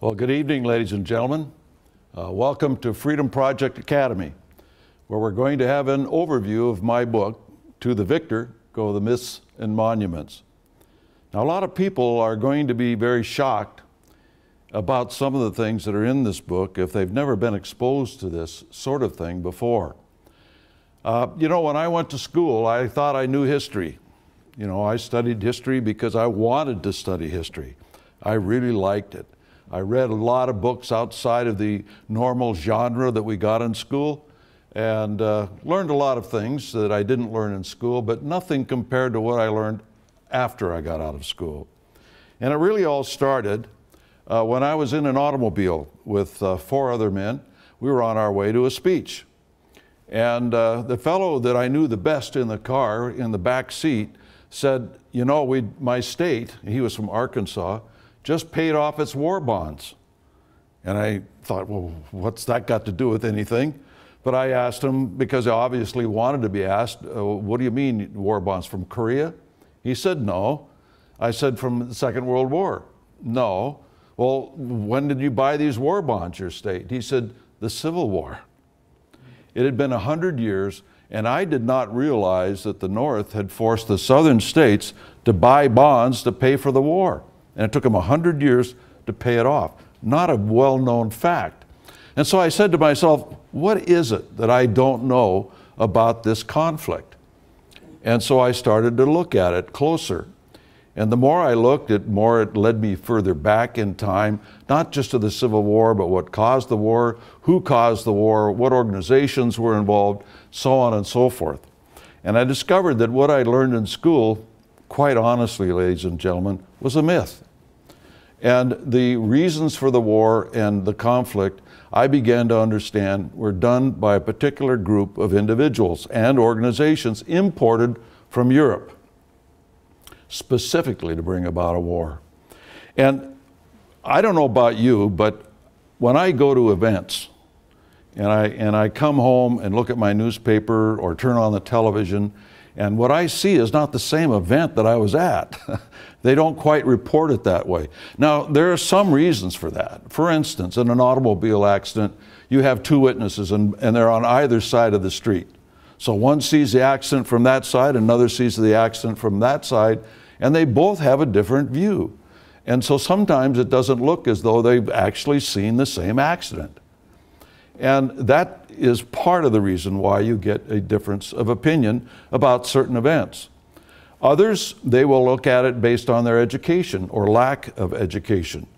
Well, good evening, ladies and gentlemen. Welcome to Freedom Project Academy, where we're going to have an overview of my book, To the Victor Go the Myths and Monuments. Now, a lot of people are going to be very shocked about some of the things that are in this book if they've never been exposed to this sort of thing before. You know, when I went to school, I thought I knew history. You know, I studied history because I wanted to study history. I really liked it. I read a lot of books outside of the normal genre that we got in school and learned a lot of things that I didn't learn in school, but nothing compared to what I learned after I got out of school. And it really all started when I was in an automobile with 4 other men. We were on our way to a speech. And the fellow that I knew the best in the car, in the back seat, said, you know, my state, he was from Arkansas, just paid off its war bonds. And I thought, well, what's that got to do with anything? But I asked him, because I obviously wanted to be asked, what do you mean war bonds, from Korea? He said, no. I said, from the Second World War? No. Well, when did you buy these war bonds, your state? He said, the Civil War. It had been 100 years, and I did not realize that the North had forced the southern states to buy bonds to pay for the war. And it took them 100 years to pay it off. Not a well-known fact. And so I said to myself, what is it that I don't know about this conflict? And so I started to look at it closer. And the more I looked, the more it led me further back in time, not just to the Civil War, but what caused the war, who caused the war, what organizations were involved, so on and so forth. And I discovered that what I learned in school, quite honestly, ladies and gentlemen, was a myth. And the reasons for the war and the conflict, I began to understand, were done by a particular group of individuals and organizations imported from Europe, specifically to bring about a war. And I don't know about you, but when I go to events and I come home and look at my newspaper or turn on the television, and what I see is not the same event that I was at. They don't quite report it that way. Now, there are some reasons for that. For instance, in an automobile accident, you have 2 witnesses and they're on either side of the street. So one sees the accident from that side, another sees the accident from that side, and they both have a different view. And so sometimes it doesn't look as though they've actually seen the same accident. And that is part of the reason why you get a difference of opinion about certain events. Others, they will look at it based on their education or lack of education.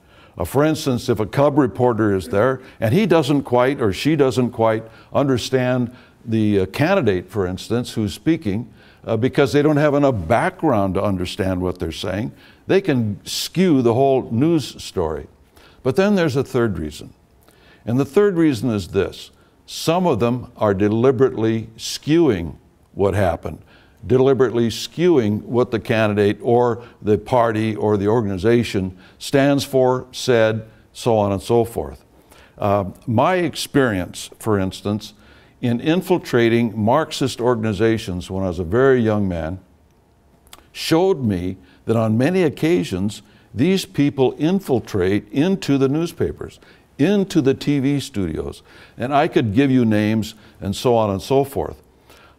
For instance, if a cub reporter is there and he doesn't quite or she doesn't quite understand the candidate, for instance, who's speaking, because they don't have enough background to understand what they're saying, they can skew the whole news story. But then there's a third reason. And the third reason is this: some of them are deliberately skewing what happened, deliberately skewing what the candidate or the party or the organization stands for, said, so on and so forth. My experience, for instance, in infiltrating Marxist organizations when I was a very young man, showed me that on many occasions, these people infiltrate into the newspapers, into the TV studios, and I could give you names and so on and so forth.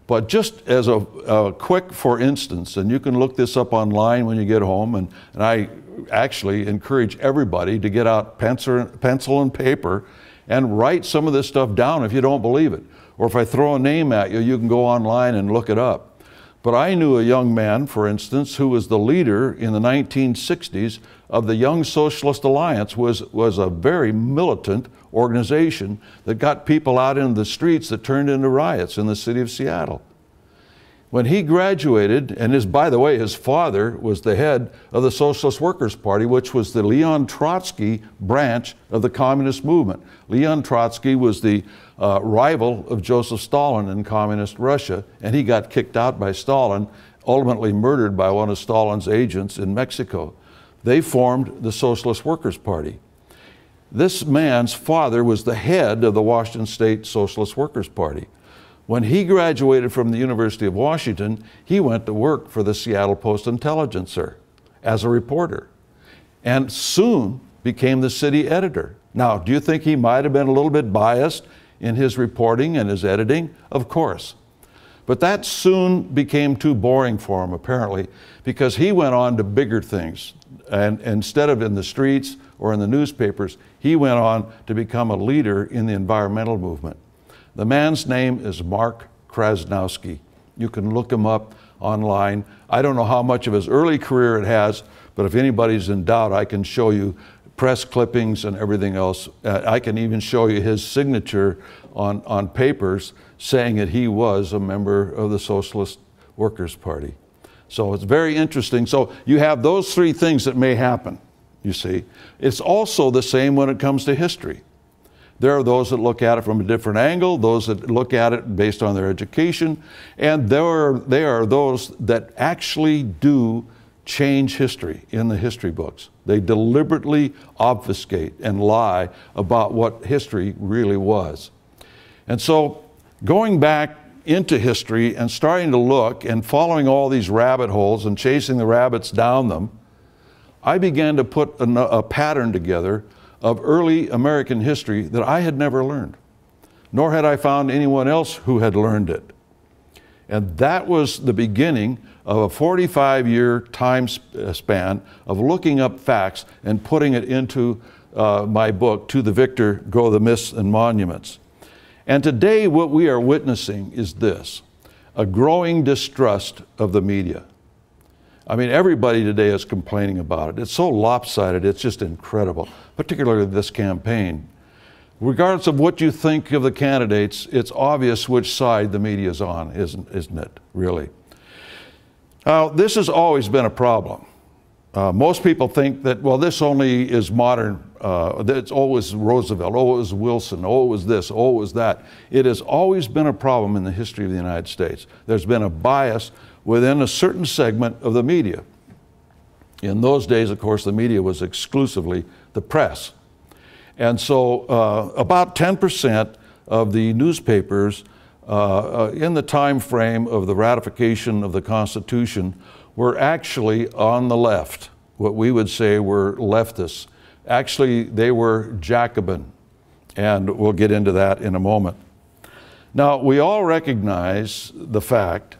But just as a quick for instance, and you can look this up online when you get home, and I actually encourage everybody to get out pencil and paper and write some of this stuff down if you don't believe it. Or if I throw a name at you, you can go online and look it up. But I knew a young man, for instance, who was the leader in the 1960s of the Young Socialist Alliance, was a very militant organization that got people out into the streets that turned into riots in the city of Seattle. When he graduated, and by the way, his father was the head of the Socialist Workers' Party, which was the Leon Trotsky branch of the communist movement. Leon Trotsky was the rival of Joseph Stalin in communist Russia, and he got kicked out by Stalin, ultimately murdered by one of Stalin's agents in Mexico. They formed the Socialist Workers' Party. This man's father was the head of the Washington State Socialist Workers' Party. When he graduated from the University of Washington, he went to work for the Seattle Post-Intelligencer as a reporter. And soon became the city editor. Now, do you think he might have been a little bit biased in his reporting and his editing? Of course. But that soon became too boring for him, apparently, because he went on to bigger things. And instead of in the streets or in the newspapers, he went on to become a leader in the environmental movement. The man's name is Mark Krasnowski. You can look him up online. I don't know how much of his early career it has, but if anybody's in doubt, I can show you press clippings and everything else. I can even show you his signature on papers saying that he was a member of the Socialist Workers' Party. So it's very interesting. So you have those three things that may happen, you see. It's also the same when it comes to history. There are those that look at it from a different angle, those that look at it based on their education, and there are those that actually do change history in the history books. They deliberately obfuscate and lie about what history really was. And so going back into history and starting to look and following all these rabbit holes and chasing the rabbits down them, I began to put a pattern together of early American history that I had never learned, nor had I found anyone else who had learned it. And that was the beginning of a 45-year time span of looking up facts and putting it into my book, To the Victor Go the Myths and Monuments. And today what we are witnessing is this, a growing distrust of the media. I mean, everybody today is complaining about it. It's so lopsided, it's just incredible, particularly this campaign. Regardless of what you think of the candidates, it's obvious which side the media is on, isn't it, really? Now, this has always been a problem. Most people think that, well, this only is modern, it's always Roosevelt, oh, it was Wilson, oh, it was this, oh, it was that. It has always been a problem in the history of the United States. There's been a bias within a certain segment of the media. In those days, of course, the media was exclusively the press. And so about 10% of the newspapers in the time frame of the ratification of the Constitution were actually on the left, what we would say were leftists. Actually, they were Jacobin, and we'll get into that in a moment. Now, we all recognize the fact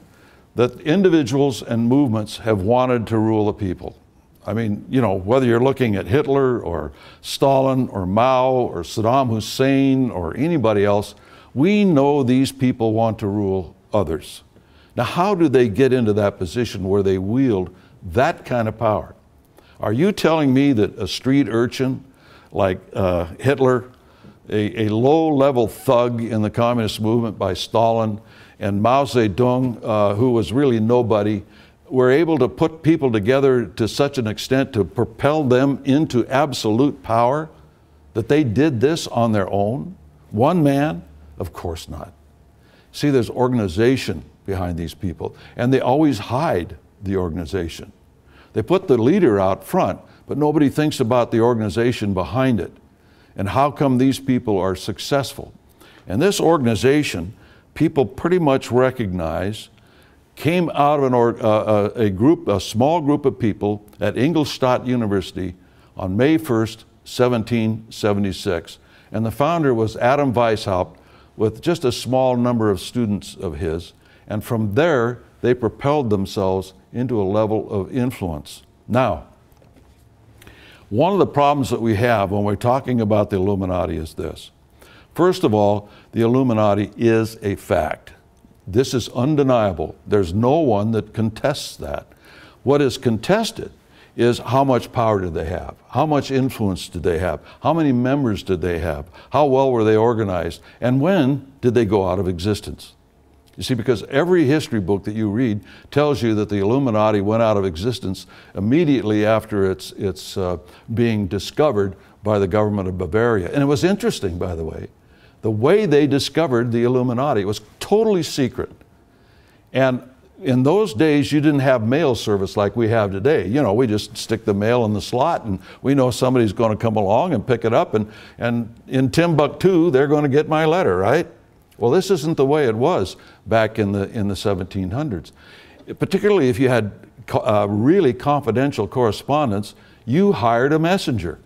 that individuals and movements have wanted to rule the people. I mean, you know, whether you're looking at Hitler or Stalin or Mao or Saddam Hussein or anybody else, we know these people want to rule others. Now, how do they get into that position where they wield that kind of power? Are you telling me that a street urchin like Hitler, a low-level thug in the communist movement by Stalin, and Mao Zedong, who was really nobody, were able to put people together to such an extent to propel them into absolute power, that they did this on their own? One man? Of course not. See, there's organization behind these people, and they always hide the organization. They put the leader out front, but nobody thinks about the organization behind it. And how come these people are successful? And this organization, people pretty much recognize, came out of a small group of people at Ingolstadt University on May 1st, 1776. And the founder was Adam Weishaupt with just a small number of students of his. And from there, they propelled themselves into a level of influence. Now, one of the problems that we have when we're talking about the Illuminati is this. First of all, the Illuminati is a fact. This is undeniable. There's no one that contests that. What is contested is how much power did they have? How much influence did they have? How many members did they have? How well were they organized? And when did they go out of existence? You see, because every history book that you read tells you that the Illuminati went out of existence immediately after its being discovered by the government of Bavaria. And it was interesting, by the way they discovered the Illuminati. It was totally secret. And in those days, you didn't have mail service like we have today. You know, we just stick the mail in the slot and we know somebody's going to come along and pick it up, and in Timbuktu, they're going to get my letter, right? Well, this isn't the way it was back in the 1700s. Particularly if you had really confidential correspondence, you hired a messenger.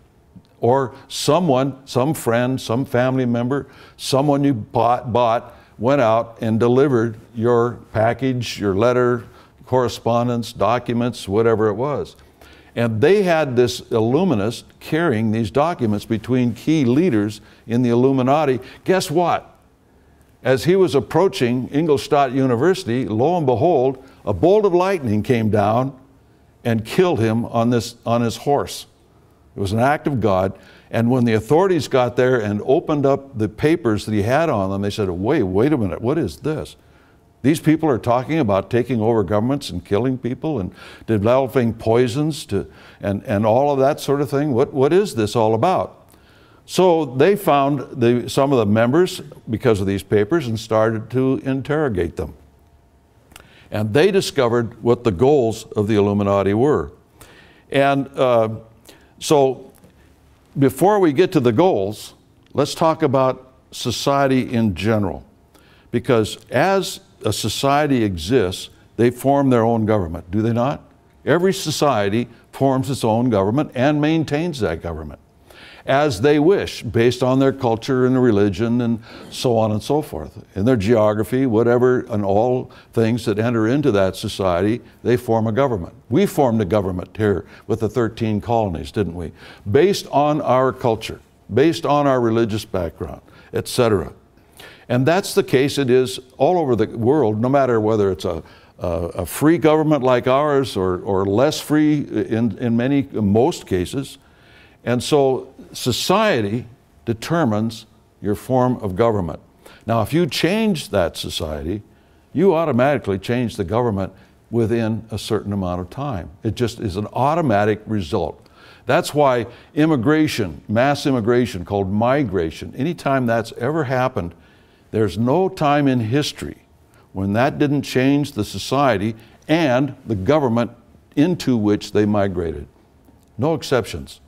Or someone, some friend, some family member, someone you bought went out and delivered your package, your letter, correspondence, documents, whatever it was. And they had this Illuminist carrying these documents between key leaders in the Illuminati. Guess what? As he was approaching Ingolstadt University, lo and behold, a bolt of lightning came down and killed him on his horse. It was an act of God. And when the authorities got there and opened up the papers that he had on them, they said, wait a minute, what is this? These people are talking about taking over governments and killing people and developing poisons and all of that sort of thing. What is this all about? So they found some of the members because of these papers and started to interrogate them. And they discovered what the goals of the Illuminati were. And so before we get to the goals, let's talk about society in general. Because as a society exists, they form their own government, do they not? Every society forms its own government and maintains that government as they wish, based on their culture and religion and so on and so forth. In their geography, whatever, and all things that enter into that society, they form a government. We formed a government here with the 13 colonies, didn't we? Based on our culture, based on our religious background, etc. And that's the case it is all over the world, no matter whether it's a free government like ours or less free in most cases. And so society determines your form of government. Now, if you change that society, you automatically change the government within a certain amount of time. It just is an automatic result. That's why immigration, mass immigration called migration, anytime that's ever happened, there's no time in history when that didn't change the society and the government into which they migrated. No exceptions.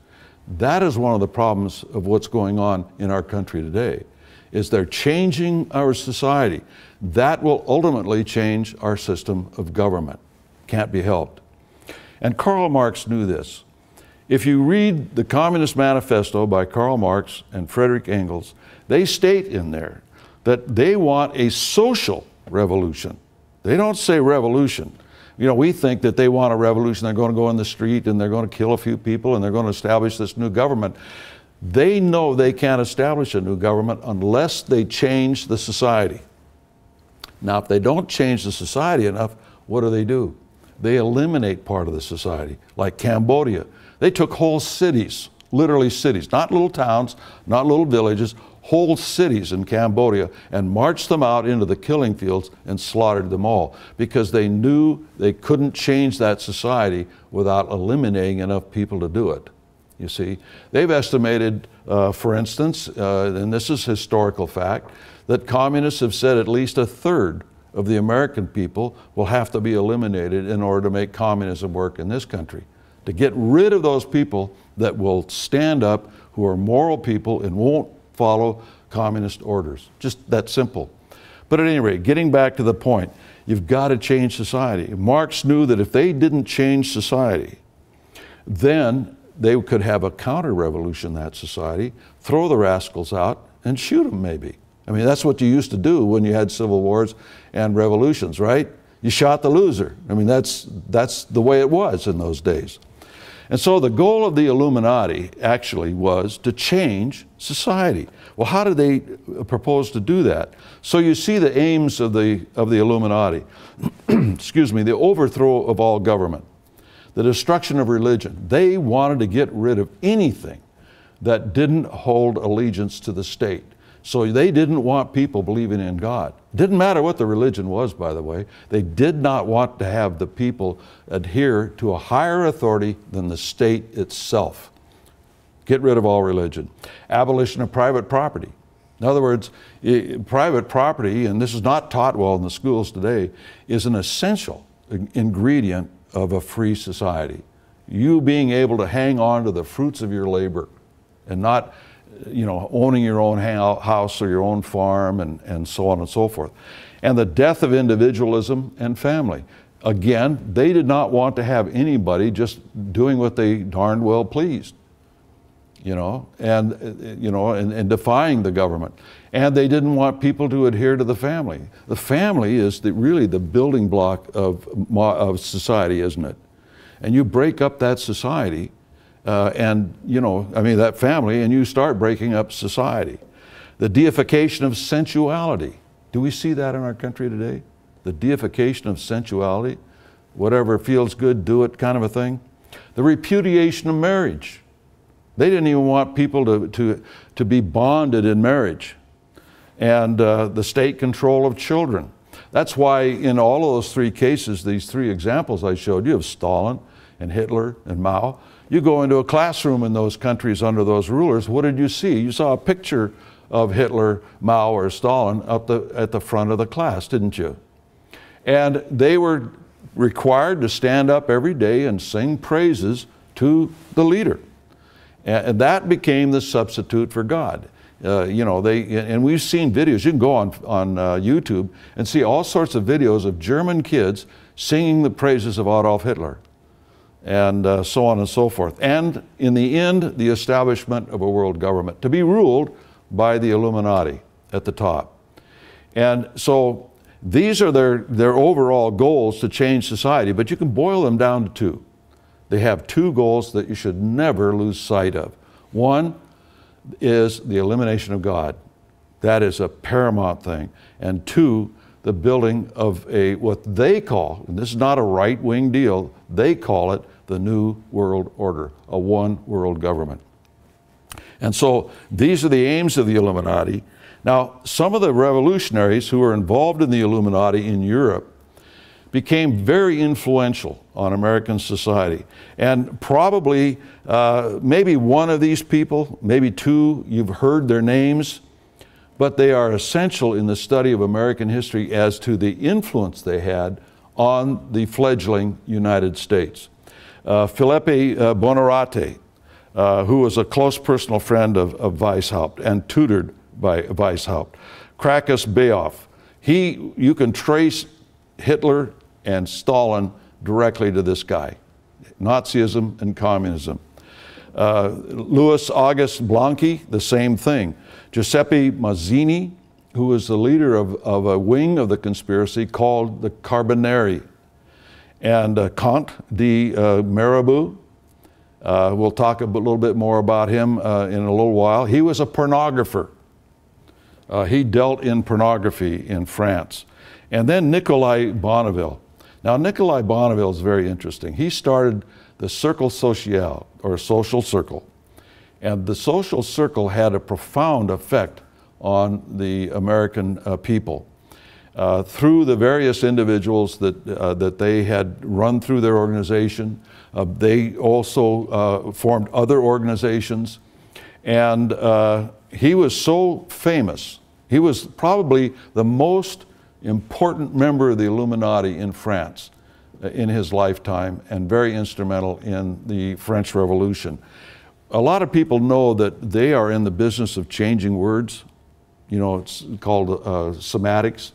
That is one of the problems of what's going on in our country today, is they're changing our society. That will ultimately change our system of government. Can't be helped. And Karl Marx knew this. If you read the Communist Manifesto by Karl Marx and Friedrich Engels, they state in there that they want a social revolution. They don't say revolution. You know, we think that they want a revolution. They're going to go in the street and they're going to kill a few people and they're going to establish this new government. They know they can't establish a new government unless they change the society. Now, if they don't change the society enough, what do? They eliminate part of the society, like Cambodia. They took whole cities, literally cities, not little towns, not little villages, whole cities in Cambodia, and marched them out into the killing fields and slaughtered them all because they knew they couldn't change that society without eliminating enough people to do it. You see, they've estimated, for instance, and this is historical fact, that communists have said at least a third of the American people will have to be eliminated in order to make communism work in this country. To get rid of those people that will stand up, who are moral people and won't follow communist orders. Just that simple. But at any rate, getting back to the point, you've got to change society. Marx knew that if they didn't change society, then they could have a counter-revolution in that society, throw the rascals out, and shoot them maybe. I mean, that's what you used to do when you had civil wars and revolutions, right? You shot the loser. I mean, that's the way it was in those days. And so the goal of the Illuminati actually was to change society. Well, how did they propose to do that? So you see the aims of the Illuminati. Excuse me, the overthrow of all government, the destruction of religion. They wanted to get rid of anything that didn't hold allegiance to the state. So they didn't want people believing in God. Didn't matter what the religion was, by the way. They did not want to have the people adhere to a higher authority than the state itself. Get rid of all religion. Abolition of private property. In other words, private property, and this is not taught well in the schools today, is an essential ingredient of a free society. You being able to hang on to the fruits of your labor and not, you know, owning your own house or your own farm and so on and so forth. And the death of individualism and family. Again, they did not want to have anybody just doing what they darn well pleased. and defying the government. And they didn't want people to adhere to the family. The family is really the building block of society, isn't it? And you break up that society, that family, and you start breaking up society. The deification of sensuality. Do we see that in our country today? The deification of sensuality, whatever feels good, do it kind of a thing. The repudiation of marriage. They didn't even want people to be bonded in marriage. And the state control of children. That's why in all of those three cases, these three examples I showed you of Stalin and Hitler and Mao, you go into a classroom in those countries under those rulers, what did you see? You saw a picture of Hitler, Mao, or Stalin at the front of the class, didn't you? And they were required to stand up every day and sing praises to the leader. And that became the substitute for God. And we've seen videos. You can go on YouTube and see all sorts of videos of German kids singing the praises of Adolf Hitler, and so on and so forth. And in the end, the establishment of a world government to be ruled by the Illuminati at the top. And so these are their overall goals to change society, but you can boil them down to two. They have two goals that you should never lose sight of. One is the elimination of God. That is a paramount thing. And two, the building of what they call, and this is not a right-wing deal, they call it the New World Order, a one world government. And so these are the aims of the Illuminati. Now, some of the revolutionaries who were involved in the Illuminati in Europe became very influential on American society. And probably, maybe one of these people, maybe two, you've heard their names, but they are essential in the study of American history as to the influence they had on the fledgling United States. Philippe Bonarate, who was a close personal friend of Weishaupt and tutored by Weishaupt. Krakus Beoff, you can trace Hitler and Stalin directly to this guy, Nazism and communism. Louis August Blanqui, the same thing. Giuseppe Mazzini, who was the leader of a wing of the conspiracy called the Carbonari. And Comte de Mirabeau, we'll talk a little bit more about him in a little while. He was a pornographer. He dealt in pornography in France. And then Nicolas Bonneville. Now, Nicolas Bonneville is very interesting. He started the Cercle Social, or Social Circle. And the Social Circle had a profound effect on the American people. Through the various individuals that they had run through their organization, they also formed other organizations. And he was so famous. He was probably the most important member of the Illuminati in France in his lifetime, and very instrumental in the French Revolution. A lot of people know that they are in the business of changing words. You know, it's called semantics,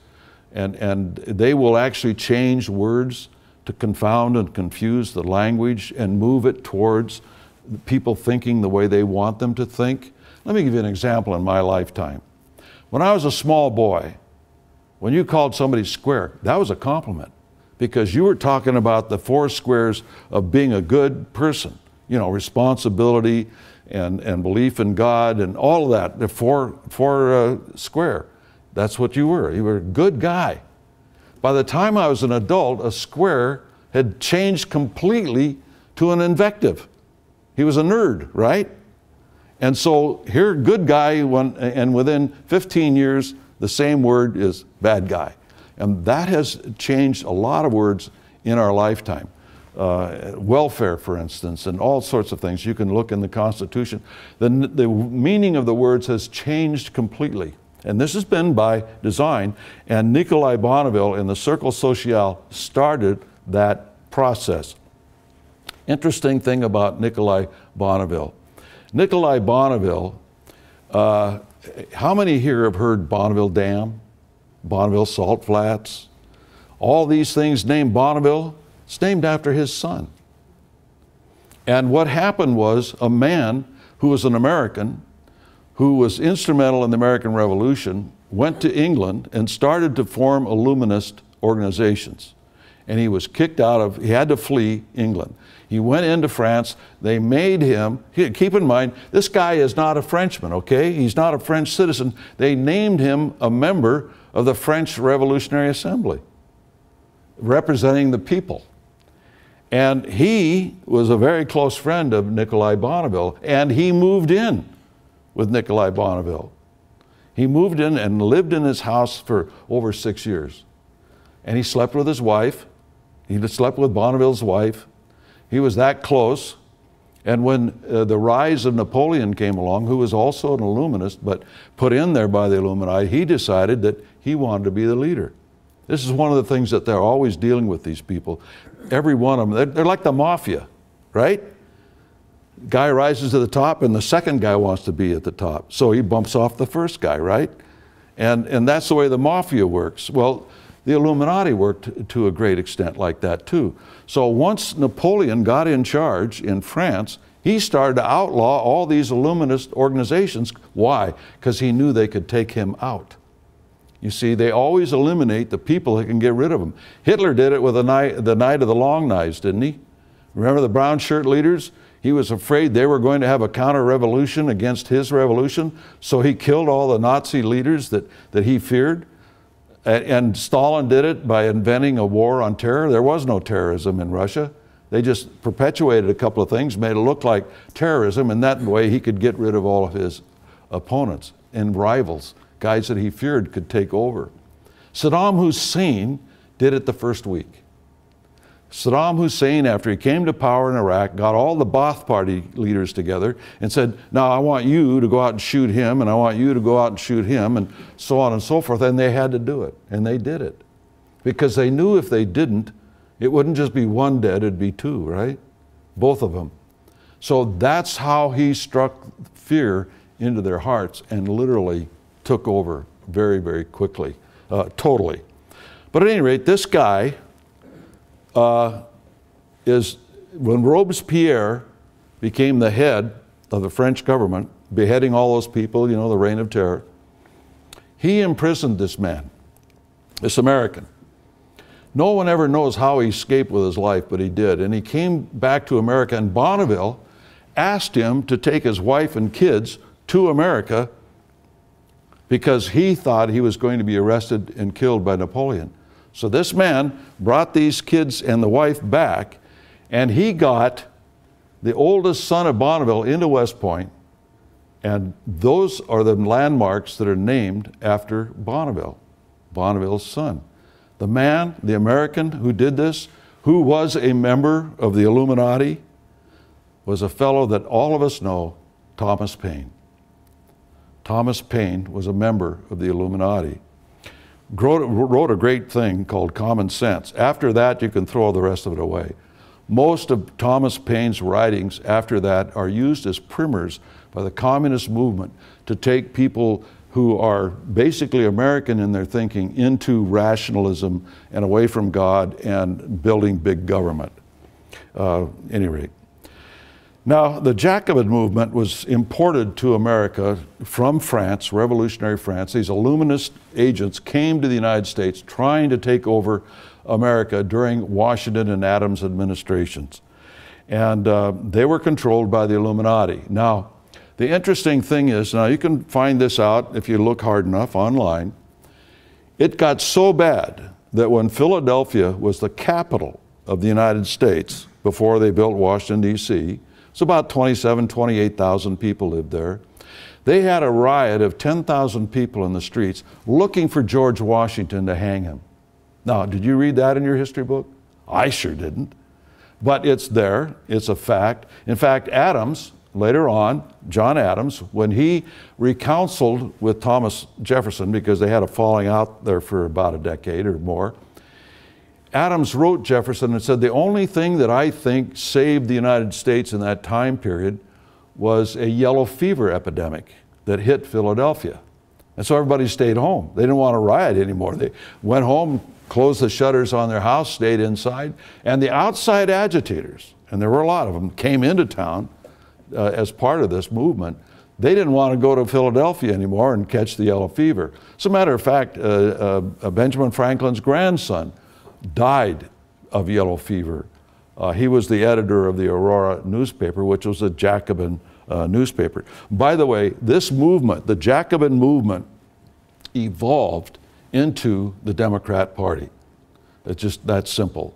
and they will actually change words to confound and confuse the language and move it towards people thinking the way they want them to think. Let me give you an example in my lifetime. When I was a small boy, when you called somebody square, that was a compliment, because you were talking about the four squares of being a good person. You know, responsibility and belief in God and all of that, the four square. That's what you were. You were a good guy. By the time I was an adult, a square had changed completely to an invective. He was a nerd, right? And so here, good guy, and within 15 years, the same word is bad guy. And that has changed a lot of words in our lifetime. Welfare, for instance, and all sorts of things. You can look in the Constitution. The meaning of the words has changed completely. And this has been by design. And Nicolas Bonneville in the Cercle Social started that process. Interesting thing about Nicolas Bonneville. Nicolas Bonneville, how many here have heard Bonneville Dam, Bonneville Salt Flats? All these things named Bonneville, it's named after his son. And what happened was a man who was an American, who was instrumental in the American Revolution, went to England and started to form Illuminist organizations. And he was kicked out of, he had to flee England. He went into France. They made him, keep in mind, this guy is not a Frenchman, okay? He's not a French citizen. They named him a member of the French Revolutionary Assembly, representing the people. And he was a very close friend of Nikolai Bonneville, and he moved in with Nikolai Bonneville. He moved in and lived in his house for over 6 years. And he slept with his wife. He slept with Bonneville's wife. He was that close. And when the rise of Napoleon came along, who was also an Illuminist, but put in there by the Illuminati, he decided that he wanted to be the leader. This is one of the things that they're always dealing with, these people. Every one of them, they're like the mafia, right? Guy rises to the top and the second guy wants to be at the top. So he bumps off the first guy, right? And that's the way the mafia works. Well, the Illuminati worked to a great extent like that too. So once Napoleon got in charge in France, he started to outlaw all these Illuminist organizations. Why? Because he knew they could take him out. You see, they always eliminate the people that can get rid of them. Hitler did it with the night of the long knives, didn't he? Remember the brown shirt leaders? He was afraid they were going to have a counter-revolution against his revolution, so he killed all the Nazi leaders that he feared. And Stalin did it by inventing a war on terror. There was no terrorism in Russia. They just perpetuated a couple of things, made it look like terrorism, and that way he could get rid of all of his opponents and rivals. Guys that he feared could take over. Saddam Hussein did it the first week. Saddam Hussein, after he came to power in Iraq, got all the Ba'ath Party leaders together and said, now I want you to go out and shoot him, and I want you to go out and shoot him, and so on and so forth. And they had to do it, and they did it. Because they knew if they didn't, it wouldn't just be one dead, it'd be two, right? Both of them. So that's how he struck fear into their hearts and literally took over very, very quickly, totally. But at any rate, this guy when Robespierre became the head of the French government, beheading all those people, you know, the Reign of Terror, he imprisoned this man, this American. No one ever knows how he escaped with his life, but he did. And he came back to America, and Bonneville asked him to take his wife and kids to America because he thought he was going to be arrested and killed by Napoleon. So this man brought these kids and the wife back, and he got the oldest son of Bonneville into West Point, and those are the landmarks that are named after Bonneville, Bonneville's son. The man, the American who did this, who was a member of the Illuminati, was a fellow that all of us know, Thomas Paine. Thomas Paine was a member of the Illuminati. Wrote a great thing called Common Sense. After that, you can throw the rest of it away. Most of Thomas Paine's writings after that are used as primers by the communist movement to take people who are basically American in their thinking into rationalism and away from God and building big government. Any rate. Now, the Jacobin movement was imported to America from France, revolutionary France. These Illuminist agents came to the United States trying to take over America during Washington and Adams administrations. And they were controlled by the Illuminati. Now, the interesting thing is, now you can find this out if you look hard enough online, it got so bad that when Philadelphia was the capital of the United States before they built Washington, D.C., it's about 28,000 people lived there. They had a riot of 10,000 people in the streets looking for George Washington to hang him. Now, did you read that in your history book? I sure didn't. But it's there, it's a fact. In fact, Adams, later on, John Adams, when he recounseled with Thomas Jefferson, because they had a falling out there for about a decade or more, Adams wrote Jefferson and said, the only thing that I think saved the United States in that time period was a yellow fever epidemic that hit Philadelphia. And so everybody stayed home. They didn't want to riot anymore. They went home, closed the shutters on their house, stayed inside, and the outside agitators, and there were a lot of them, came into town as part of this movement, they didn't want to go to Philadelphia anymore and catch the yellow fever. As a matter of fact, Benjamin Franklin's grandson died of yellow fever. He was the editor of the Aurora newspaper, which was a Jacobin newspaper. By the way, this movement, the Jacobin movement, evolved into the Democrat Party. It's just that simple.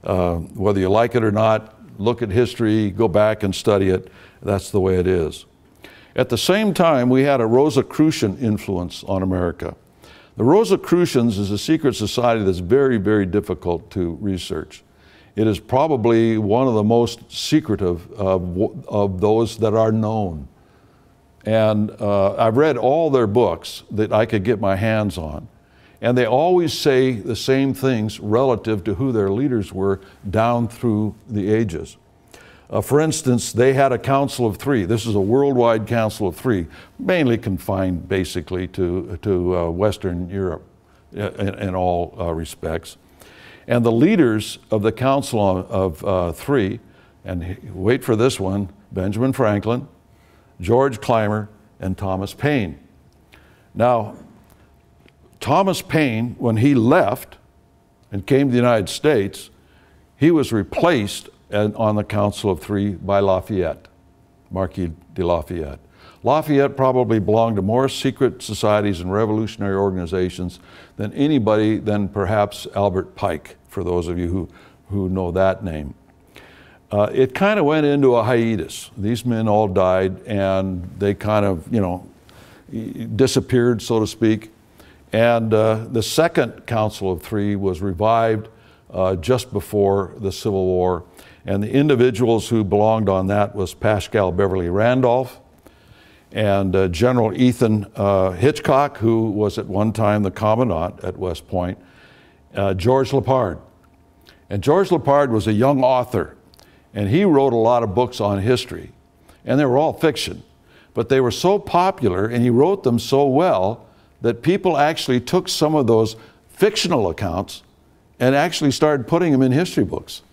Whether you like it or not, look at history, go back and study it. That's the way it is. At the same time, we had a Rosicrucian influence on America. The Rosicrucians is a secret society that's very, very difficult to research. It is probably one of the most secretive of those that are known. And I've read all their books that I could get my hands on. And they always say the same things relative to who their leaders were down through the ages. For instance, they had a council of three. This is a worldwide council of three, mainly confined basically to Western Europe in all respects. And the leaders of the council of three, and wait for this one, Benjamin Franklin, George Clymer, and Thomas Paine. Now, Thomas Paine, when he left and came to the United States, he was replaced on the Council of Three by Lafayette, Marquis de Lafayette. Lafayette probably belonged to more secret societies and revolutionary organizations than anybody than perhaps Albert Pike, for those of you who know that name. It kind of went into a hiatus. These men all died and they kind of, disappeared, so to speak. And the second Council of Three was revived just before the Civil War. And the individuals who belonged on that was Paschal Beverly Randolph and General Ethan Hitchcock, who was at one time the commandant at West Point, George Lippard. And George Lippard was a young author, and he wrote a lot of books on history. And they were all fiction, but they were so popular and he wrote them so well that people actually took some of those fictional accounts and actually started putting them in history books,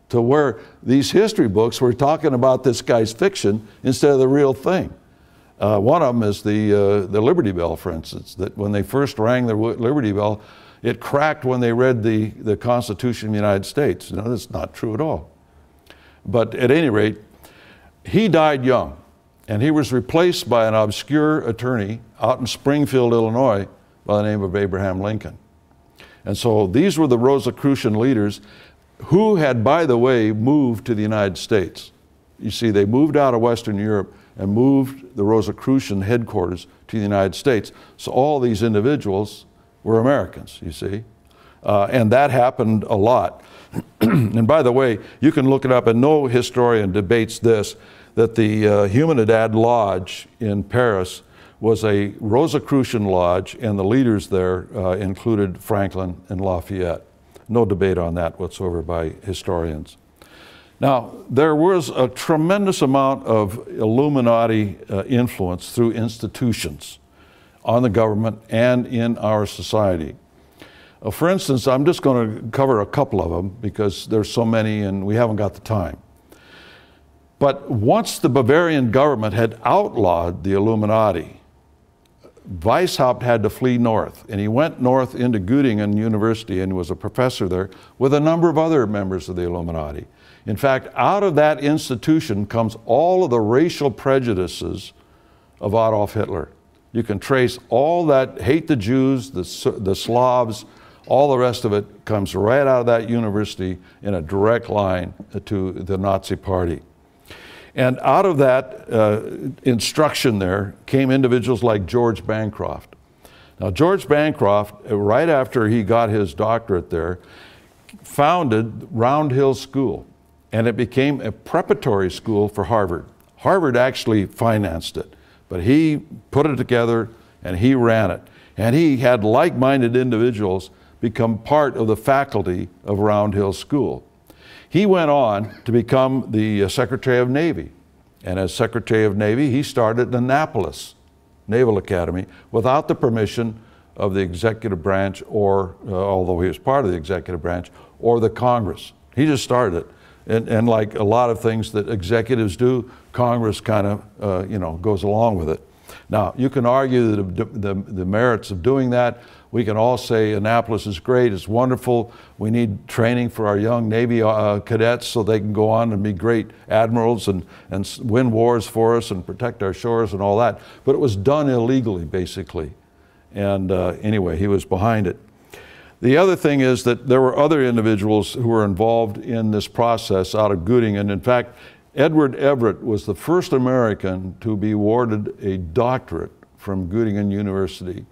to where these history books were talking about this guy's fiction instead of the real thing. One of them is the Liberty Bell, for instance, that when they first rang the Liberty Bell, it cracked when they read the Constitution of the United States. No, that's not true at all. But at any rate, he died young, and he was replaced by an obscure attorney out in Springfield, Illinois, by the name of Abraham Lincoln. And so these were the Rosicrucian leaders who had, by the way, moved to the United States. You see, they moved out of Western Europe and moved the Rosicrucian headquarters to the United States. So all these individuals were Americans, you see. And that happened a lot. And by the way, you can look it up, and no historian debates this, that the Humanidad Lodge in Paris was a Rosicrucian lodge, and the leaders there included Franklin and Lafayette. No debate on that whatsoever by historians. Now, there was a tremendous amount of Illuminati influence through institutions on the government and in our society. For instance, I'm just going to cover a couple of them because there's so many and we haven't got the time. But once the Bavarian government had outlawed the Illuminati, Weishaupt had to flee north, and he went north into Göttingen University and was a professor there with a number of other members of the Illuminati. In fact, out of that institution comes all of the racial prejudices of Adolf Hitler. You can trace all that hate the Jews, the Slavs, all the rest of it comes right out of that university in a direct line to the Nazi Party. And out of that instruction there came individuals like George Bancroft. Now, George Bancroft, right after he got his doctorate there, founded Round Hill School, and it became a preparatory school for Harvard. Harvard actually financed it, but he put it together and he ran it. And he had like-minded individuals become part of the faculty of Round Hill School. He went on to become the Secretary of Navy. And as Secretary of Navy, he started Annapolis Naval Academy without the permission of the executive branch or, although he was part of the executive branch, or the Congress. He just started it. And like a lot of things that executives do, Congress kind of, you know, goes along with it. Now, you can argue the merits of doing that. We can all say Annapolis is great, it's wonderful. We need training for our young Navy cadets so they can go on and be great admirals and win wars for us and protect our shores and all that. But it was done illegally, basically. And anyway, he was behind it. The other thing is that there were other individuals who were involved in this process out of Göttingen. In fact, Edward Everett was the first American to be awarded a doctorate from Göttingen University.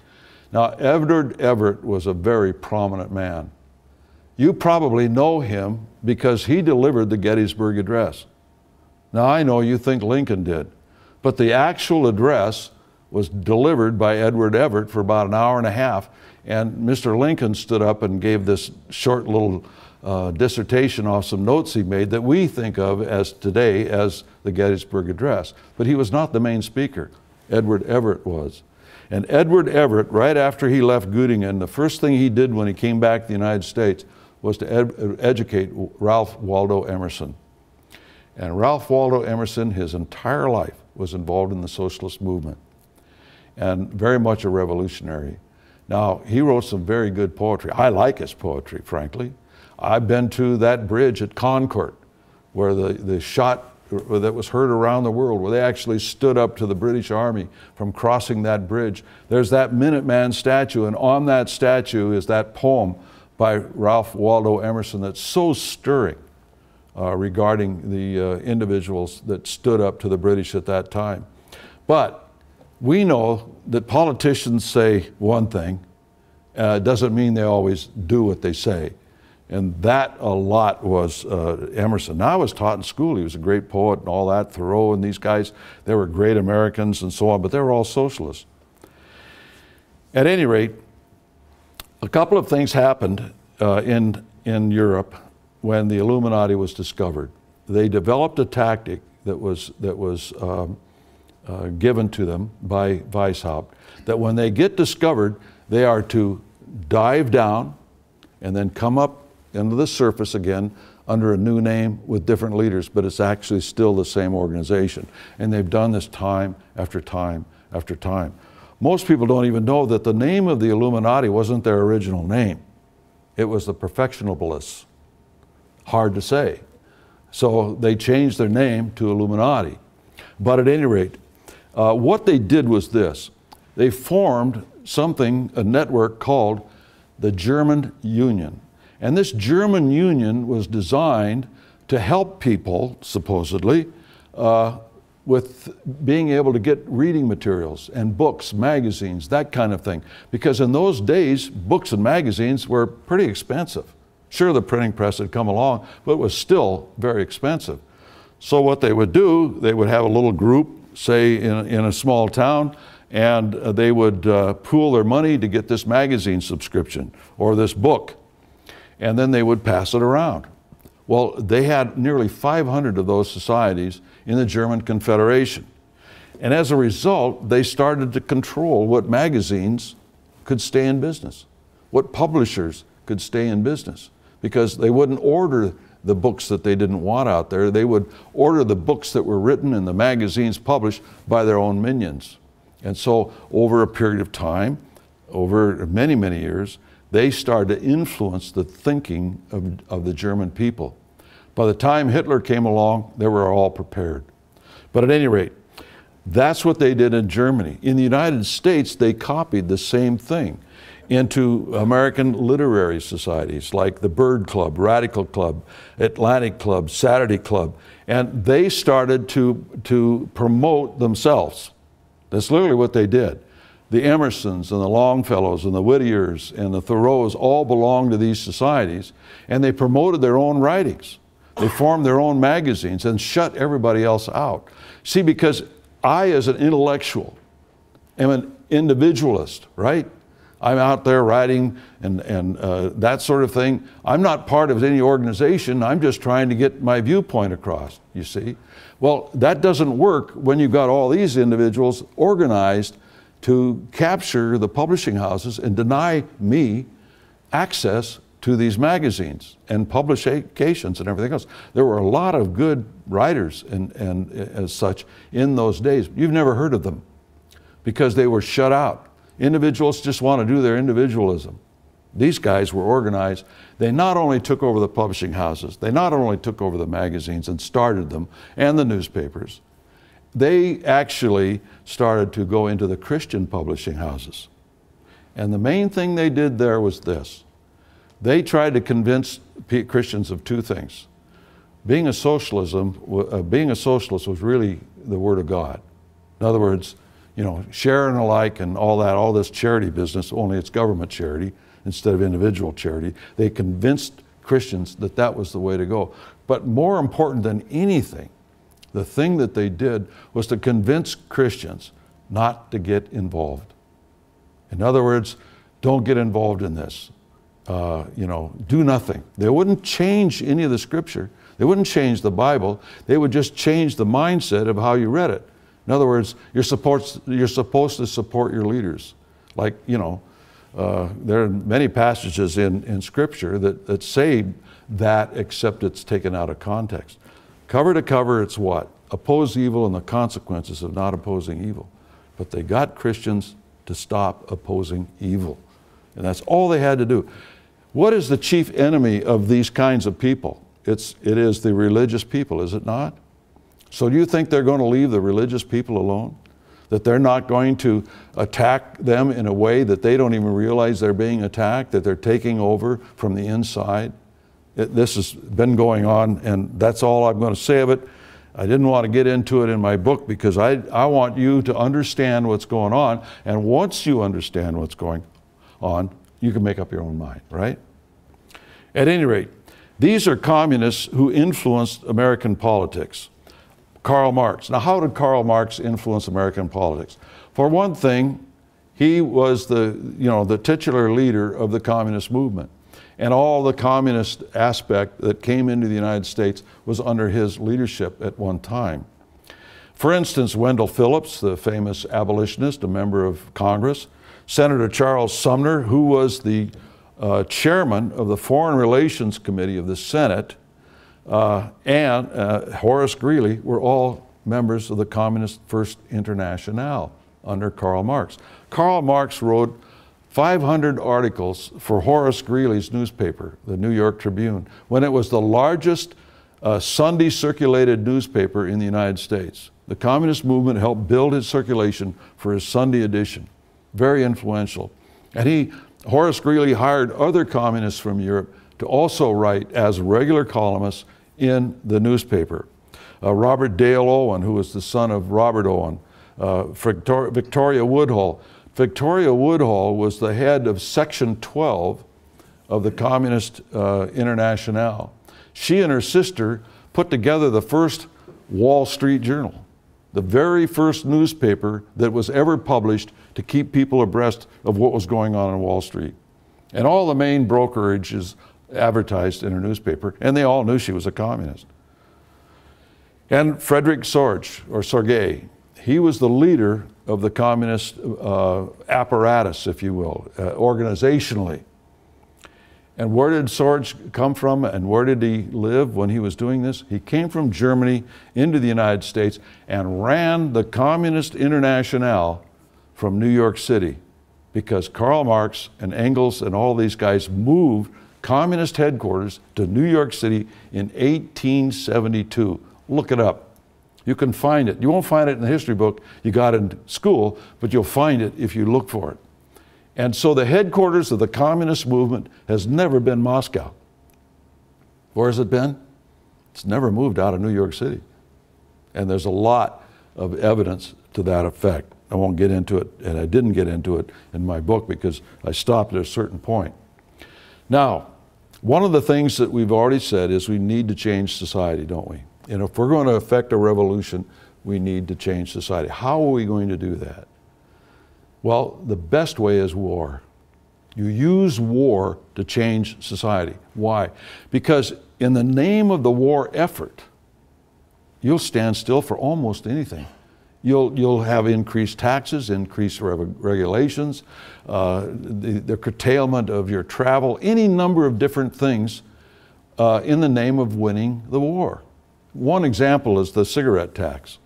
Now, Edward Everett was a very prominent man. You probably know him because he delivered the Gettysburg Address. Now, I know you think Lincoln did, but the actual address was delivered by Edward Everett for about an hour and a half, and Mr. Lincoln stood up and gave this short little dissertation off some notes he made that we think of as today as the Gettysburg Address. But he was not the main speaker. Edward Everett was. And Edward Everett, right after he left Göttingen, the first thing he did when he came back to the United States was to educate Ralph Waldo Emerson. And Ralph Waldo Emerson, his entire life, was involved in the socialist movement and very much a revolutionary. Now, he wrote some very good poetry. I like his poetry, frankly. I've been to that bridge at Concord, where the shot that was heard around the world, where they actually stood up to the British Army from crossing that bridge. There's that Minuteman statue, and on that statue is that poem by Ralph Waldo Emerson that's so stirring regarding the individuals that stood up to the British at that time. But we know that politicians say one thing, doesn't mean they always do what they say. And that a lot was Emerson. Now, I was taught in school, he was a great poet and all that, Thoreau and these guys, they were great Americans and so on, but they were all socialists. At any rate, a couple of things happened in Europe when the Illuminati was discovered. They developed a tactic that was given to them by Weishaupt, that when they get discovered, they are to dive down and then come up into the surface again under a new name with different leaders, but it's actually still the same organization. And they've done this time after time after time. Most people don't even know that the name of the Illuminati wasn't their original name. It was the Perfectionablists. Hard to say. So they changed their name to Illuminati. But at any rate, what they did was this. They formed something, a network called the German Union. And this German Union was designed to help people, supposedly, with being able to get reading materials and books, magazines, that kind of thing. Because in those days, books and magazines were pretty expensive. Sure, the printing press had come along, but it was still very expensive. So what they would do, they would have a little group, say in a small town, and they would pool their money to get this magazine subscription or this book, and then they would pass it around. Well, they had nearly 500 of those societies in the German Confederation. And as a result, they started to control what magazines could stay in business, what publishers could stay in business, because they wouldn't order the books that they didn't want out there. They would order the books that were written and the magazines published by their own minions. And so over a period of time, over many, many years, they started to influence the thinking of the German people. By the time Hitler came along, they were all prepared. But at any rate, that's what they did in Germany. In the United States, they copied the same thing into American literary societies like the Bird Club, Radical Club, Atlantic Club, Saturday Club, and they started to promote themselves. That's literally what they did. The Emersons and the Longfellows and the Whittiers and the Thoreaus all belonged to these societies, and they promoted their own writings. They formed their own magazines and shut everybody else out. See, because I, as an intellectual, am an individualist, right? I'm out there writing and that sort of thing. I'm not part of any organization. I'm just trying to get my viewpoint across, you see. Well, that doesn't work when you've got all these individuals organized to capture the publishing houses and deny me access to these magazines and publications and everything else. There were a lot of good writers and as such in those days. You've never heard of them because they were shut out. Individuals just want to do their individualism. These guys were organized. They not only took over the publishing houses, they not only took over the magazines and started them and the newspapers, they actually started to go into the Christian publishing houses. And the main thing they did there was this. They tried to convince Christians of two things. Being a socialist was really the Word of God. In other words, sharing alike and all that, all this charity business, only it's government charity instead of individual charity. They convinced Christians that that was the way to go. But more important than anything, the thing that they did was to convince Christians not to get involved. In other words, don't get involved in this. Do nothing. They wouldn't change any of the scripture. They wouldn't change the Bible. They would just change the mindset of how you read it. In other words, you're supposed to support your leaders. Like, there are many passages in Scripture that say that, except it's taken out of context. Cover to cover, it's what? Oppose evil and the consequences of not opposing evil. But they got Christians to stop opposing evil. And that's all they had to do. What is the chief enemy of these kinds of people? It is the religious people, is it not? So do you think they're going to leave the religious people alone? That they're not going to attack them in a way that they don't even realize they're being attacked, that they're taking over from the inside? This has been going on, and that's all I'm going to say of it. I didn't want to get into it in my book because I want you to understand what's going on, and once you understand what's going on, you can make up your own mind, right? At any rate, these are communists who influenced American politics. Karl Marx. Now, how did Karl Marx influence American politics? For one thing, he was the titular leader of the communist movement. And all the communist aspect that came into the United States was under his leadership at one time. For instance, Wendell Phillips, the famous abolitionist, a member of Congress, Senator Charles Sumner, who was the chairman of the Foreign Relations Committee of the Senate, and Horace Greeley were all members of the Communist First Internationale under Karl Marx. Karl Marx wrote 500 articles for Horace Greeley's newspaper, the New York Tribune, when it was the largest Sunday circulated newspaper in the United States. The communist movement helped build his circulation for his Sunday edition. Very influential. And Horace Greeley hired other communists from Europe to also write as regular columnists in the newspaper. Robert Dale Owen, who was the son of Robert Owen, Victoria Woodhull. Victoria Woodhull was the head of Section 12 of the Communist Internationale. She and her sister put together the first Wall Street Journal, the very first newspaper that was ever published to keep people abreast of what was going on Wall Street. And all the main brokerages advertised in her newspaper, and they all knew she was a communist. And Frederick Sorge, he was the leader of the communist apparatus, if you will, organizationally. And where did Sorge come from, and where did he live when he was doing this? He came from Germany into the United States and ran the Communist Internationale from New York City, because Karl Marx and Engels and all these guys moved communist headquarters to New York City in 1872. Look it up. You can find it. You won't find it in the history book you got in school, but you'll find it if you look for it. And so the headquarters of the communist movement has never been Moscow. Where has it been? It's never moved out of New York City. And there's a lot of evidence to that effect. I won't get into it, and I didn't get into it in my book because I stopped at a certain point. Now, one of the things that we've already said is we need to change society, don't we? And if we're going to affect a revolution, we need to change society. How are we going to do that? Well, the best way is war. You use war to change society. Why? Because in the name of the war effort, you'll stand still for almost anything. You'll have increased taxes, increased regulations, the curtailment of your travel, any number of different things in the name of winning the war. One example is the cigarette tax.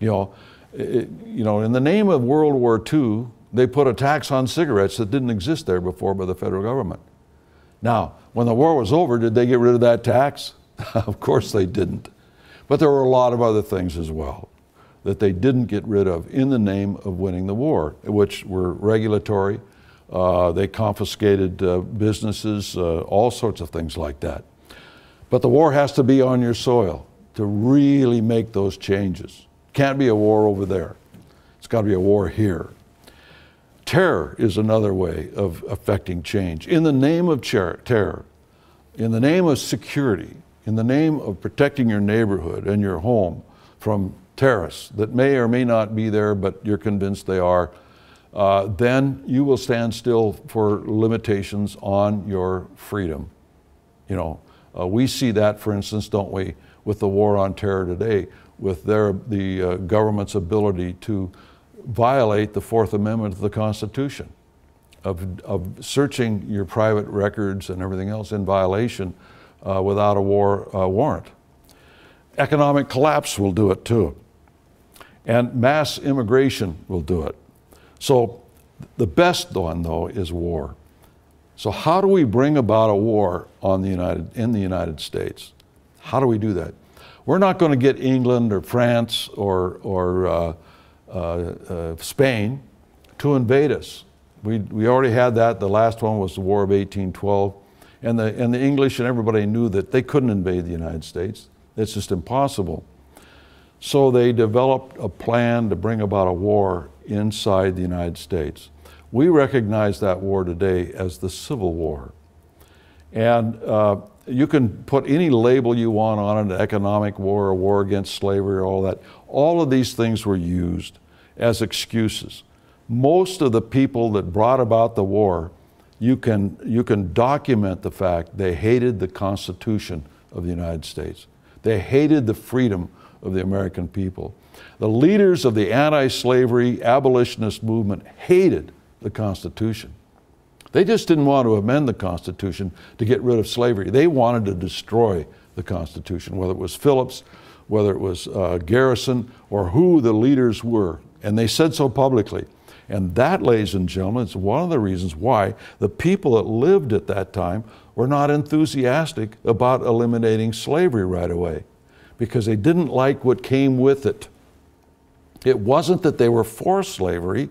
In the name of World War II, they put a tax on cigarettes that didn't exist there before by the federal government. Now, when the war was over, did they get rid of that tax? Of course they didn't. But there were a lot of other things as well that they didn't get rid of in the name of winning the war, which were regulatory. They confiscated businesses, all sorts of things like that. But the war has to be on your soil to really make those changes. Can't be a war over there. It's got to be a war here. Terror is another way of affecting change. In the name of terror, in the name of security, in the name of protecting your neighborhood and your home from terrorists that may or may not be there, but you're convinced they are, then you will stand still for limitations on your freedom. We see that, for instance, don't we, with the war on terror today, with the government's ability to violate the Fourth Amendment of the Constitution, of searching your private records and everything else in violation without a war warrant. Economic collapse will do it too. And mass immigration will do it. So the best one, though, is war. So how do we bring about a war in the United States? How do we do that? We're not going to get England or France or Spain to invade us. We already had that. The last one was the War of 1812. And the English and everybody knew that they couldn't invade the United States. It's just impossible. So they developed a plan to bring about a war inside the United States. We recognize that war today as the Civil War. And you can put any label you want on it, an economic war, a war against slavery, all that. All of these things were used as excuses. Most of the people that brought about the war, you can document the fact they hated the Constitution of the United States. They hated the freedom of the American people. The leaders of the anti-slavery abolitionist movement hated the Constitution. They just didn't want to amend the Constitution to get rid of slavery. They wanted to destroy the Constitution, whether it was Phillips, whether it was Garrison, or who the leaders were. And they said so publicly. And that, ladies and gentlemen, is one of the reasons why the people that lived at that time were not enthusiastic about eliminating slavery right away, because they didn't like what came with it. It wasn't that they were for slavery.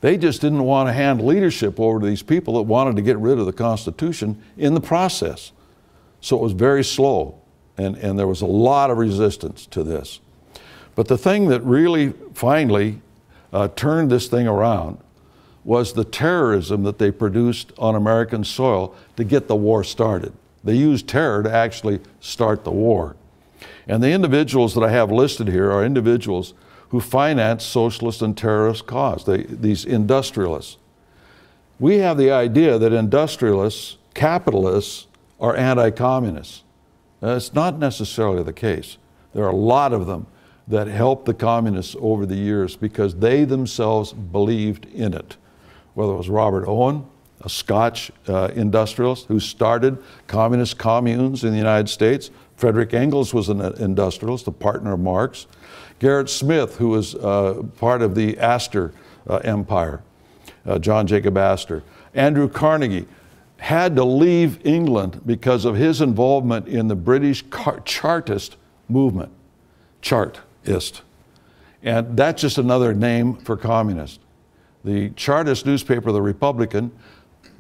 They just didn't want to hand leadership over to these people that wanted to get rid of the Constitution in the process. So it was very slow, and there was a lot of resistance to this. But the thing that really finally turned this thing around was the terrorism that they produced on American soil to get the war started. They used terror to actually start the war. And the individuals that I have listed here are individuals who finance socialist and terrorist cause, these industrialists. We have the idea that industrialists, capitalists, are anti-communists. That's not necessarily the case. There are a lot of them that helped the communists over the years because they themselves believed in it. Whether it was Robert Owen, a Scotch industrialist who started communist communes in the United States. Frederick Engels was an industrialist, a partner of Marx. Gerrit Smith, who was part of the Astor Empire, John Jacob Astor. Andrew Carnegie had to leave England because of his involvement in the British Chartist movement. Chartist. And that's just another name for communist. The Chartist newspaper, The Republican,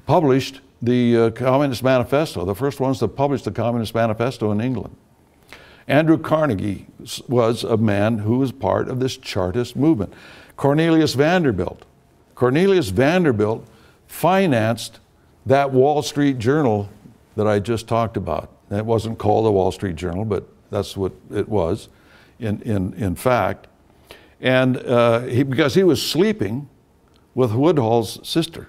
published the Communist Manifesto, the first ones to publish the Communist Manifesto in England. Andrew Carnegie was a man who was part of this Chartist movement. Cornelius Vanderbilt. Cornelius Vanderbilt financed that Wall Street Journal that I just talked about. It wasn't called the Wall Street Journal, but that's what it was in fact. And because he was sleeping with Woodhull's sister.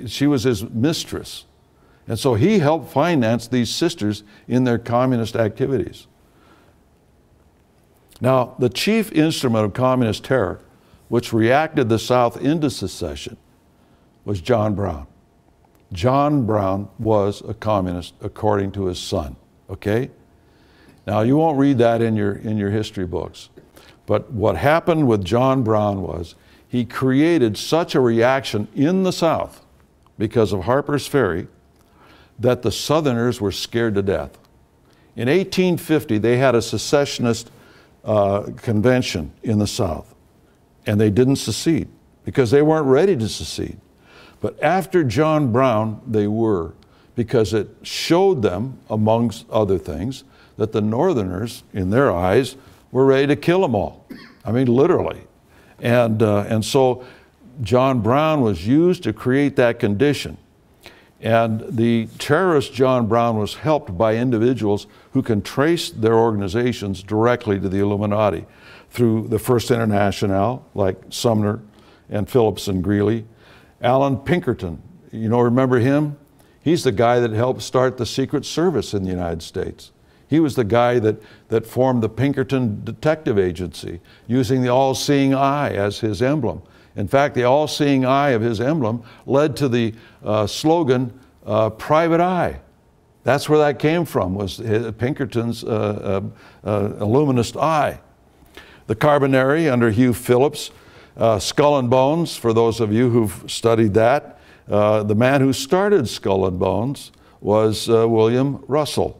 She was his mistress. And so he helped finance these sisters in their communist activities. Now, the chief instrument of communist terror, which reacted the South into secession, was John Brown. John Brown was a communist according to his son, okay? Now, you won't read that in your history books, but what happened with John Brown was he created such a reaction in the South because of Harper's Ferry that the Southerners were scared to death. In 1850, they had a secessionist convention in the South, and they didn't secede because they weren't ready to secede. But after John Brown, they were, because it showed them, amongst other things, that the Northerners, in their eyes, were ready to kill them all. I mean, literally. And so John Brown was used to create that condition. And the terrorist John Brown was helped by individuals who can trace their organizations directly to the Illuminati through the First International, like Sumner and Phillips and Greeley. Alan Pinkerton, remember him? He's the guy that helped start the Secret Service in the United States. He was the guy that formed the Pinkerton Detective Agency, using the all-seeing eye as his emblem. In fact, the all-seeing eye of his emblem led to the slogan, Private Eye. That's where that came from, was Pinkerton's illuminist eye. The Carbonari under Hugh Phillips, Skull and Bones, for those of you who've studied that. The man who started Skull and Bones was William Russell.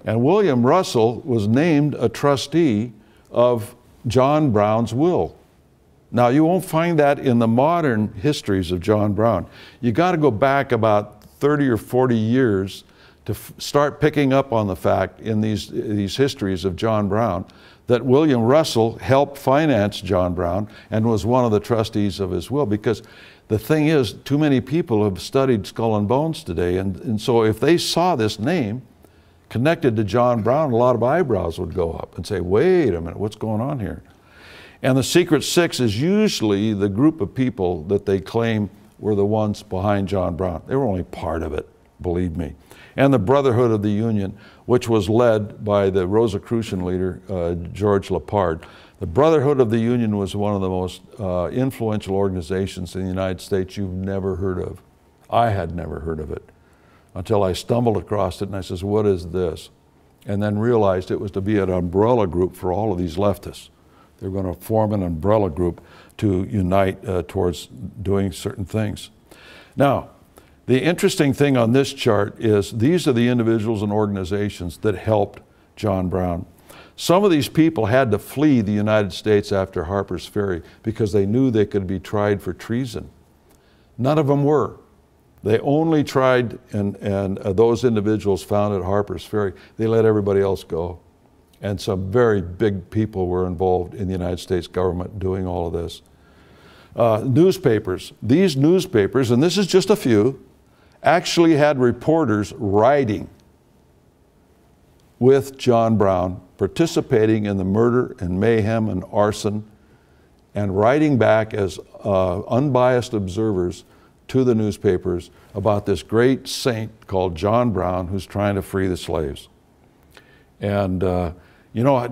And William Russell was named a trustee of John Brown's will. Now, you won't find that in the modern histories of John Brown. You got to go back about 30 or 40 years to start picking up on the fact in these histories of John Brown that William Russell helped finance John Brown and was one of the trustees of his will. Because the thing is, too many people have studied Skull and Bones today, and so if they saw this name connected to John Brown, a lot of eyebrows would go up and say, wait a minute, what's going on here? And the Secret Six is usually the group of people that they claim were the ones behind John Brown. They were only part of it, believe me. And the Brotherhood of the Union, which was led by the Rosicrucian leader, George Lepard. The Brotherhood of the Union was one of the most influential organizations in the United States you've never heard of. I had never heard of it until I stumbled across it and I says, what is this? And then realized it was to be an umbrella group for all of these leftists. They're going to form an umbrella group to unite towards doing certain things. Now, the interesting thing on this chart is these are the individuals and organizations that helped John Brown. Some of these people had to flee the United States after Harper's Ferry because they knew they could be tried for treason. None of them were. They only tried, and those individuals found at Harper's Ferry, they let everybody else go. And some very big people were involved in the United States government doing all of this. Newspapers. These newspapers, and this is just a few, actually had reporters writing with John Brown, participating in the murder and mayhem and arson, and writing back as unbiased observers to the newspapers about this great saint called John Brown who's trying to free the slaves. And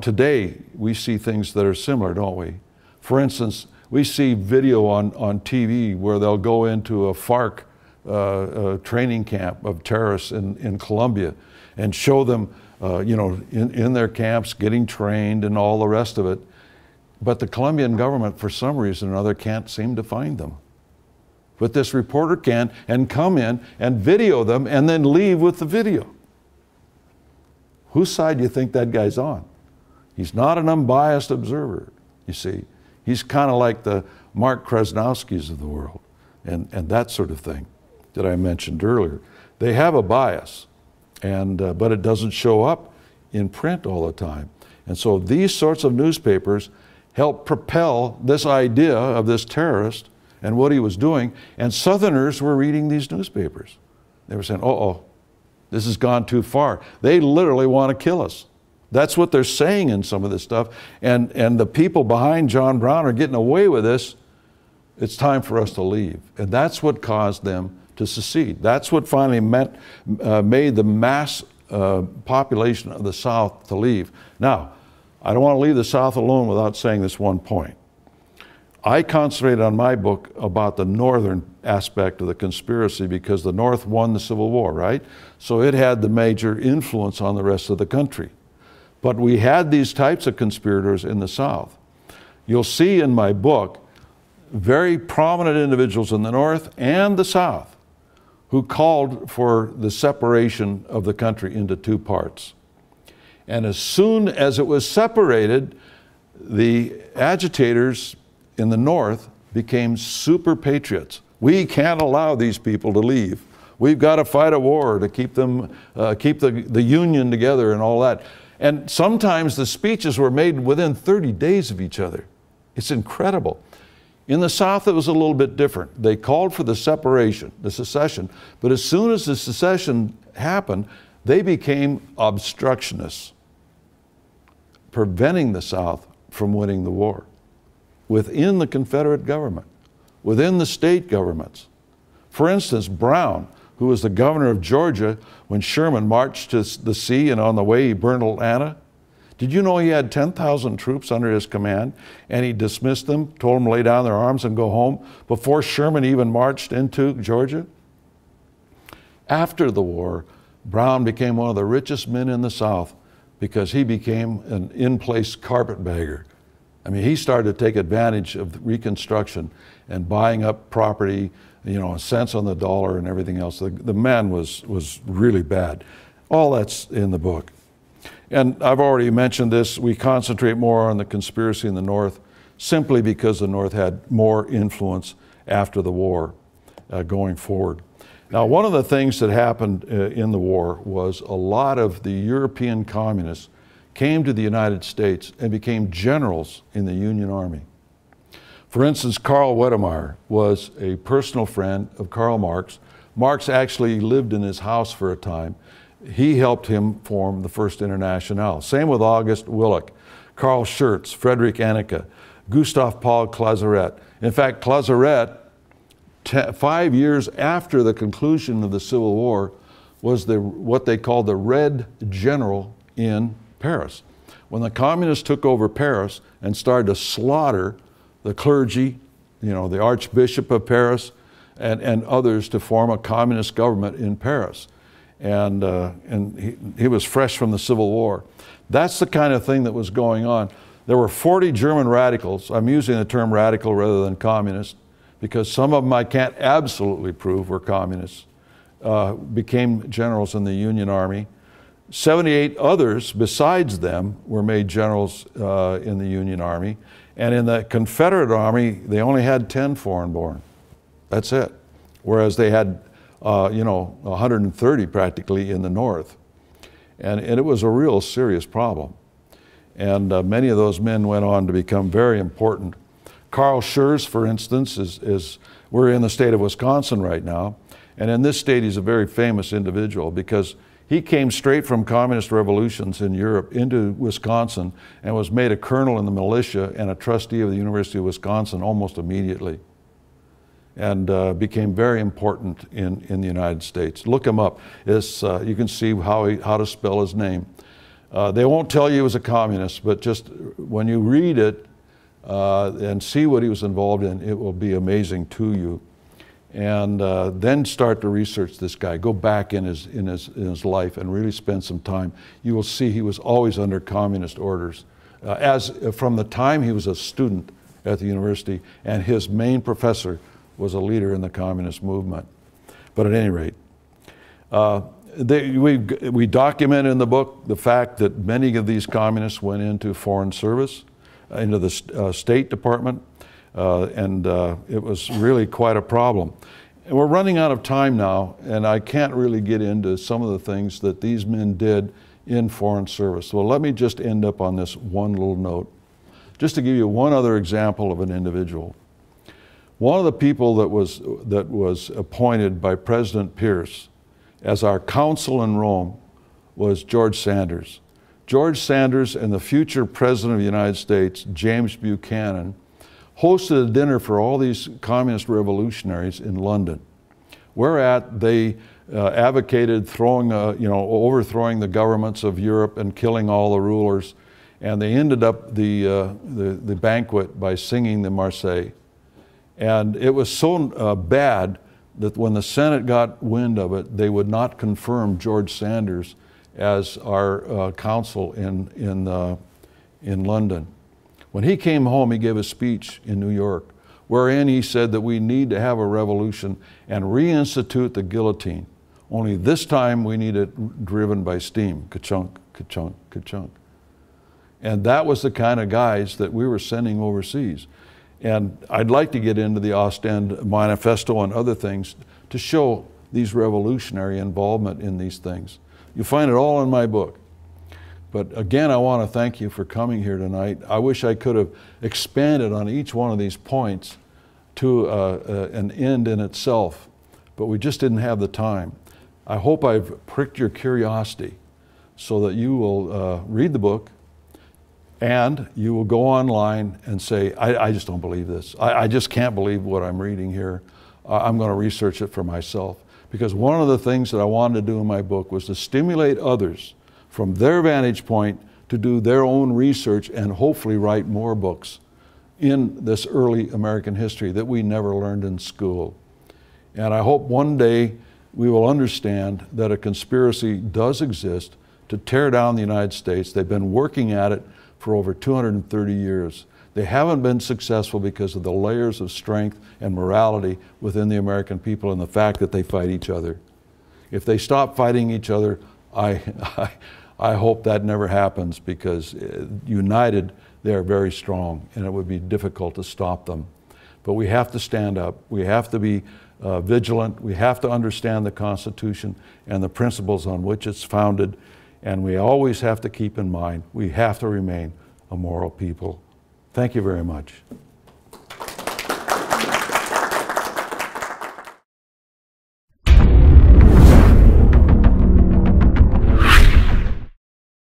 today we see things that are similar, don't we? For instance, we see video on TV where they'll go into a FARC training camp of terrorists in Colombia and show them, in their camps getting trained and all the rest of it. But the Colombian government, for some reason or another, can't seem to find them. But this reporter can, and come in and video them and then leave with the video. Whose side do you think that guy's on? He's not an unbiased observer, you see. He's kind of like the Mark Krasnowskis of the world and that sort of thing that I mentioned earlier. They have a bias, but it doesn't show up in print all the time. And so these sorts of newspapers help propel this idea of this terrorist and what he was doing. And Southerners were reading these newspapers. They were saying, uh-oh, this has gone too far. They literally want to kill us. That's what they're saying in some of this stuff. And the people behind John Brown are getting away with this. It's time for us to leave. And that's what caused them to secede. That's what finally made the mass population of the South to leave. Now, I don't want to leave the South alone without saying this one point. I concentrated on my book about the northern aspect of the conspiracy because the North won the Civil War, right? So it had the major influence on the rest of the country. But we had these types of conspirators in the South. You'll see in my book very prominent individuals in the North and the South who called for the separation of the country into two parts. And as soon as it was separated, the agitators in the North became super patriots. We can't allow these people to leave. We've got to fight a war to keep them, keep the Union together and all that. And sometimes the speeches were made within 30 days of each other. It's incredible. In the South, it was a little bit different. They called for the separation, the secession, but as soon as the secession happened, they became obstructionists, preventing the South from winning the war within the Confederate government, within the state governments. For instance, Brown, who was the governor of Georgia when Sherman marched to the sea and on the way he burned Atlanta. Did you know he had 10,000 troops under his command and he dismissed them, told them to lay down their arms and go home before Sherman even marched into Georgia? After the war, Brown became one of the richest men in the South because he became an in-place carpetbagger. I mean, he started to take advantage of Reconstruction and buying up property, you know, cents on the dollar and everything else. The man was really bad. All that's in the book. And I've already mentioned this. We concentrate more on the conspiracy in the North simply because the North had more influence after the war going forward. Now, one of the things that happened in the war was a lot of the European communists came to the United States and became generals in the Union Army. For instance, Karl Wedemeyer was a personal friend of Karl Marx. Marx actually lived in his house for a time. He helped him form the First Internationale. Same with August Willich, Karl Schurz, Friedrich Anneke, Gustav Paul Clausewitz. In fact, Clausewitz, 5 years after the conclusion of the Civil War, was what they called the Red General in Paris. When the communists took over Paris and started to slaughter the clergy, you know, the Archbishop of Paris and others to form a communist government in Paris. And he was fresh from the Civil War. That's the kind of thing that was going on. There were 40 German radicals. I'm using the term radical rather than communist because some of them I can't absolutely prove were communists, became generals in the Union Army. 78 others besides them were made generals in the Union Army. And in the Confederate Army, they only had 10 foreign-born. That's it. Whereas they had, 130 practically in the North. And it was a real serious problem. And many of those men went on to become very important. Karl Schurz, for instance, we're in the state of Wisconsin right now. And in this state, he's a very famous individual because he came straight from communist revolutions in Europe into Wisconsin and was made a colonel in the militia and a trustee of the University of Wisconsin almost immediately, and became very important in the United States. Look him up. You can see how to spell his name. They won't tell you he was a communist, but just when you read it and see what he was involved in, it will be amazing to you. And then start to research this guy. Go back in his life and really spend some time. You will see he was always under communist orders, from the time he was a student at the university, and his main professor was a leader in the communist movement. But at any rate, we document in the book the fact that many of these communists went into foreign service, into the State Department. It was really quite a problem. And we're running out of time now, and I can't really get into some of the things that these men did in foreign service. So let me just end up on this one little note, just to give you one other example of an individual. One of the people that was appointed by President Pierce as our consul in Rome was George Sanders. George Sanders and the future President of the United States, James Buchanan, hosted a dinner for all these communist revolutionaries in London, whereat they advocated overthrowing the governments of Europe and killing all the rulers. And they ended up the banquet by singing the Marseillaise. And it was so bad that when the Senate got wind of it, they would not confirm George Sanders as our consul in London. When he came home, he gave a speech in New York, wherein he said that we need to have a revolution and reinstitute the guillotine. Only this time we need it driven by steam. Ka-chunk, ka-chunk, ka-chunk. And that was the kind of guys that we were sending overseas. And I'd like to get into the Ostend Manifesto and other things to show these revolutionary involvement in these things. You'll find it all in my book. But again, I want to thank you for coming here tonight. I wish I could have expanded on each one of these points to an end in itself, but we just didn't have the time. I hope I've pricked your curiosity so that you will read the book, and you will go online and say, I just don't believe this. I just can't believe what I'm reading here. I'm going to research it for myself. Because one of the things that I wanted to do in my book was to stimulate others from their vantage point to do their own research and hopefully write more books in this early American history that we never learned in school. And I hope one day we will understand that a conspiracy does exist to tear down the United States. They've been working at it for over 230 years. They haven't been successful because of the layers of strength and morality within the American people and the fact that they fight each other. If they stop fighting each other, I hope that never happens, because united they are very strong and it would be difficult to stop them. But we have to stand up. We have to be vigilant. We have to understand the Constitution and the principles on which it's founded. And we always have to keep in mind, we have to remain a moral people. Thank you very much.